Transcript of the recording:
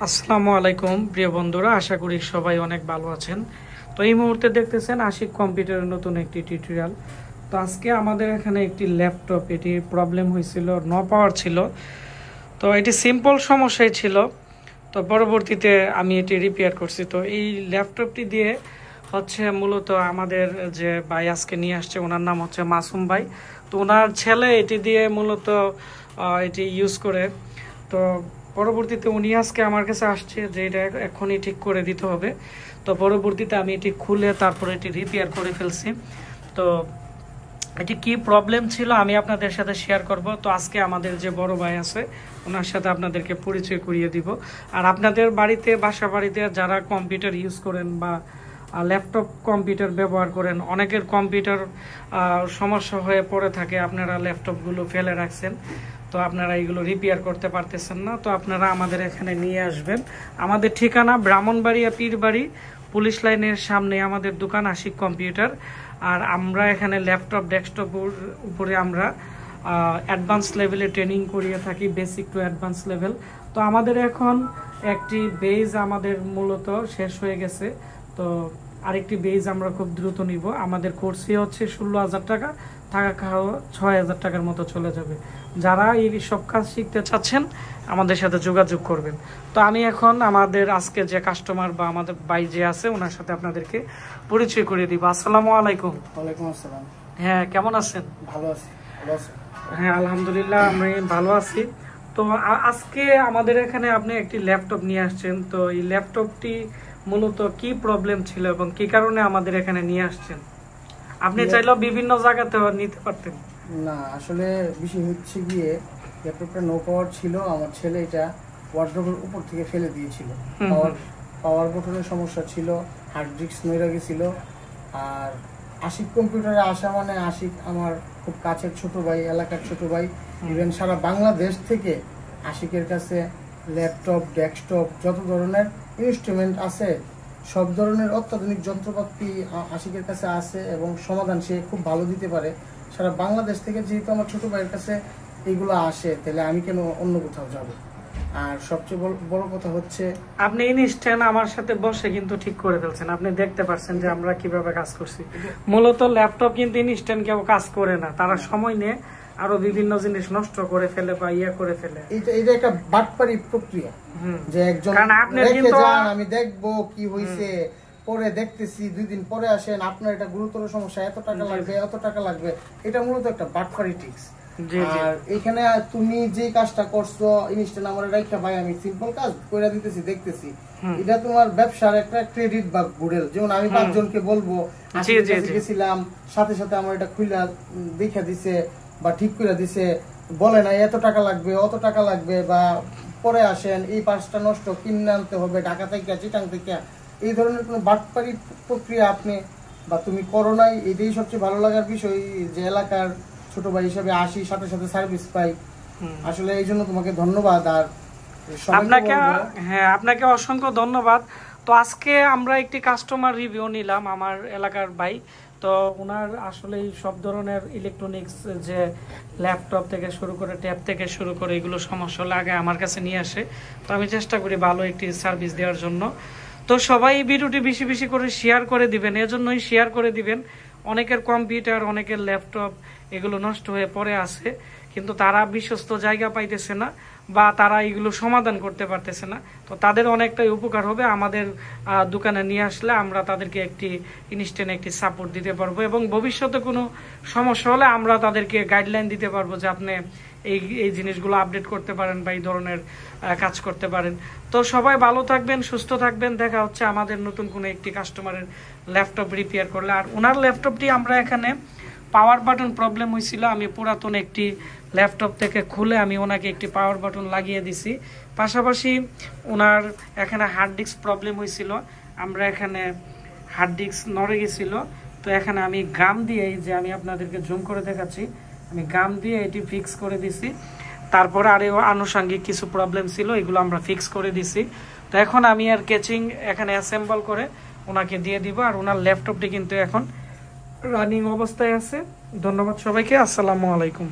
আসসালামু আলাইকুম প্রিয় বন্ধুরা, আশা করি সবাই অনেক ভালো আছেন। তো এই মুহূর্তে দেখতেছেন আশিক কম্পিউটারের নতুন একটি টিউটোরিয়াল। তো আজকে আমাদের এখানে একটি ল্যাপটপ, এটি প্রবলেম হয়েছিল, নো পাওয়ার ছিল। তো এটি সিম্পল সমস্যাই ছিল। তো পরবর্তীতে আমি এটি রিপেয়ার করছি। তো এই ল্যাপটপটি দিয়ে হচ্ছে মূলত আমাদের যে ভাই আজকে নিয়ে আসছে, ওনার নাম হচ্ছে মাসুম ভাই। তো ওনার ছেলে এটি দিয়ে মূলত এটি ইউজ করে। তো পরবর্তীতে উনি আজকে আমার কাছে আসছে যে এটা এখনই ঠিক করে দিতে হবে। তো পরবর্তীতে আমি এটি খুলে তারপরে এটি রিপেয়ার করে ফেলছি। তো এটি কি প্রবলেম ছিল আমি আপনাদের সাথে শেয়ার করব। তো আজকে আমাদের যে বড় ভাই আছে ওনার সাথে আপনাদেরকে পরিচয় করিয়ে দিব। আর আপনাদের বাড়িতে, বাসা বাড়িতে যারা কম্পিউটার ইউজ করেন বা ল্যাপটপ কম্পিউটার ব্যবহার করেন, অনেকের কম্পিউটার সমস্যা হয়ে পড়ে থাকে, আপনারা ল্যাপটপগুলো ফেলে রাখছেন, তো আপনারা এগুলো রিপেয়ার করতে পারতেছেন না। তো আপনারা আমাদের এখানে নিয়ে আসবেন। আমাদের ঠিকানা ব্রাহ্মণবাড়িয়া পীরবাড়ি পুলিশ লাইনের সামনে আমাদের দোকান আশিক কম্পিউটার। আর আমরা এখানে ল্যাপটপ, ডেস্কটপ উপরে আমরা অ্যাডভান্স লেভেলে ট্রেনিং করিয়ে থাকি, বেসিক টু অ্যাডভান্স লেভেল। তো আমাদের এখন একটি বেজ আমাদের মূলত শেষ হয়ে গেছে। তো আরেকটি বেজ আমরা খুব দ্রুত নিব। আমাদের কোর্সই হচ্ছে 16,000 টাকা, থাকা খাওয়া 6,000 টাকার মতো চলে যাবে। যারা এই সব কাজ শিখতে চাচ্ছেন আমাদের সাথে যোগাযোগ করবেন। তো আমি এখন আমাদের আজকে যে কাস্টমার বা আমাদের ভাই যে আছে ওনার সাথে আপনাদেরকে পরিচয় করিয়ে দিব। আসসালামু আলাইকুম। ওয়ালাইকুম আসসালাম। হ্যাঁ, কেমন আছেন? ভালো আছি। ভালো আছি? হ্যাঁ, আলহামদুলিল্লাহ আমি ভালো আছি। তো আজকে আমাদের এখানে আপনি একটি ল্যাপটপ নিয়ে আসছেন। তো এই ল্যাপটপটি মূলত কি প্রবলেম ছিল এবং কি কারণে আমাদের এখানে নিয়ে আসছেন? আপনি চাইলেও বিভিন্ন জায়গাতে নিতে পারতেন। না, আসলে বিষয় হচ্ছে গিয়ে ল্যাপটপটা নো পাওয়ার ছিল। আমার ছেলে এটা ওয়ার্ড্রোবের উপর থেকে ফেলে দিয়েছিল। পাওয়ার বোতামের সমস্যা ছিল, হার্ড ডিস্ক নড়ে গেছিল। আর আশিক কম্পিউটারে আসা মানে আশিক আমার খুব কাছের ছোট ভাই, এলাকার ছোট ভাই। ইভেন সারা বাংলাদেশ থেকে আশিকের কাছে ল্যাপটপ, ডেস্কটপ, যত ধরনের ইনস্ট্রুমেন্ট আছে, সব ধরনের অত্যাধুনিক যন্ত্রপাতি আশিকের কাছে আছে এবং সমাধান সে খুব ভালো দিতে পারে। সারা বাংলাদেশ থেকে যেহেতু আমার ছোট ভাইয়ের কাছে এইগুলো আসে, তাহলে আমি কেন অন্য কোথাও যাব? আর সবচেয়ে বড় কথা হচ্ছে আপনি ইনস্ট্যান্ট আমার সাথে বসে কিন্তু ঠিক করে ফেলছেন। আপনি দেখতে পাচ্ছেন যে আমরা কিভাবে কাজ করছি। মূলত ল্যাপটপ কিন্তু ইনস্ট্যান্ট কেউ কাজ করে না, তারা সময় নিয়ে আরো বিভিন্ন জিনিস নষ্ট করে ফেলে বা ইয়ে করে ফেলে। এটা একটা বাটপারি প্রক্রিয়া যে একজন আমি দেখবো কি হয়েছে, পরে দেখতেছি, 2 দিন পরে আসেন, আপনার এটা গুরুতর সমস্যা, এত টাকা লাগবে, এত টাকা লাগবে। এটা মূলত একটা বাটপারি টিক্স। আর এখানে তুমি যে কাজটা করছো ইনস্ট্যান্ট আমার রাইখা ভাই আমি সিম্পল কাজ কইরা দিতেছি, দেখতেছি, এটা তোমার ব্যবসার একটা ক্রেডিট বা গুডেল। যেমন আমি 5 জনকে বলবো গেছিলাম, সাথে সাথে আমার এটা খুইলা দেখা দিছে বা ঠিক করে দিছে, বলে না এত টাকা লাগবে, অত টাকা লাগবে, বা পরে আসেন, এই পাঁচটা নষ্ট কিনে আনতে হবে ঢাকা থেকে, চিটাং থেকে। এই ধরনের কোনো বাটপারি প্রক্রিয়া আপনি বা তুমি করো নাই। এটাই সবচেয়ে ভালো লাগার বিষয় যে এলাকার ছোট ভাই হিসেবে আসি, সাথে সাথে সার্ভিস পাই। আসলে এই জন্য তোমাকে ধন্যবাদ। আর আপনাকে অসংখ্য ধন্যবাদ। তো আজকে আমরা একটি কাস্টমার রিভিউ নিলাম, আমার এলাকার ভাই। তো ওনার আসলে সব ধরনের ইলেকট্রনিক্স, যে ল্যাপটপ থেকে শুরু করে, ট্যাব থেকে শুরু করে, এগুলো সমস্যা হলে আগে আমার কাছে নিয়ে আসে। তো আমি চেষ্টা করি ভালো একটি সার্ভিস দেওয়ার জন্য। তো সবাই ভিডিওটি বেশি বেশি করে শেয়ার করে দিবেন, এজন্যই শেয়ার করে দিবেন। অনেকের কম্পিউটার, অনেকের ল্যাপটপ এগুলো নষ্ট হয়ে পড়ে আছে, কিন্তু তারা বিশ্বস্ত জায়গা পাইতেছে না বা তারা এগুলো সমাধান করতে পারতেছে না। তো তাদের অনেকটাই উপকার হবে। আমাদের দোকানে নিয়ে আসলে আমরা তাদেরকে একটি ইনস্ট্যান্ট একটি সাপোর্ট দিতে পারবো এবং ভবিষ্যতে কোনো সমস্যা হলে আমরা তাদেরকে গাইডলাইন দিতে পারবো যে আপনি এই জিনিসগুলো আপডেট করতে পারেন বা এই ধরনের কাজ করতে পারেন। তো সবাই ভালো থাকবেন, সুস্থ থাকবেন। দেখা হচ্ছে আমাদের নতুন কোনো একটি কাস্টমারের ল্যাপটপ রিপেয়ার করলে। আর ওনার ল্যাপটপটি আমরা এখানে পাওয়ার বাটন প্রবলেম হয়েছিল, আমি পুরাতন একটি ল্যাপটপ থেকে খুলে আমি ওনাকে একটি পাওয়ার বাটন লাগিয়ে দিছি। পাশাপাশি ওনার এখানে হার্ড ডিস্ক প্রবলেম হয়েছিল, আমরা এখানে হার্ড ডিস্ক নড়ে গেছিল। তো এখানে আমি গাম দিয়ে, যে আমি আপনাদেরকে জুম করে দেখাচ্ছি, আমি গাম দিয়ে এটি ফিক্স করে দিছি। তারপরে আরও আনুষঙ্গিক কিছু প্রবলেম ছিল, এগুলো আমরা ফিক্স করে দিছি। তো এখন আমি আর কেচিং এখানে অ্যাসেম্বল করে ওনাকে দিয়ে দিব। আর ওনার ল্যাপটপটি কিন্তু এখন রানিং অবস্থায় আছে। ধন্যবাদ সবাইকে। আসসালামু আলাইকুম।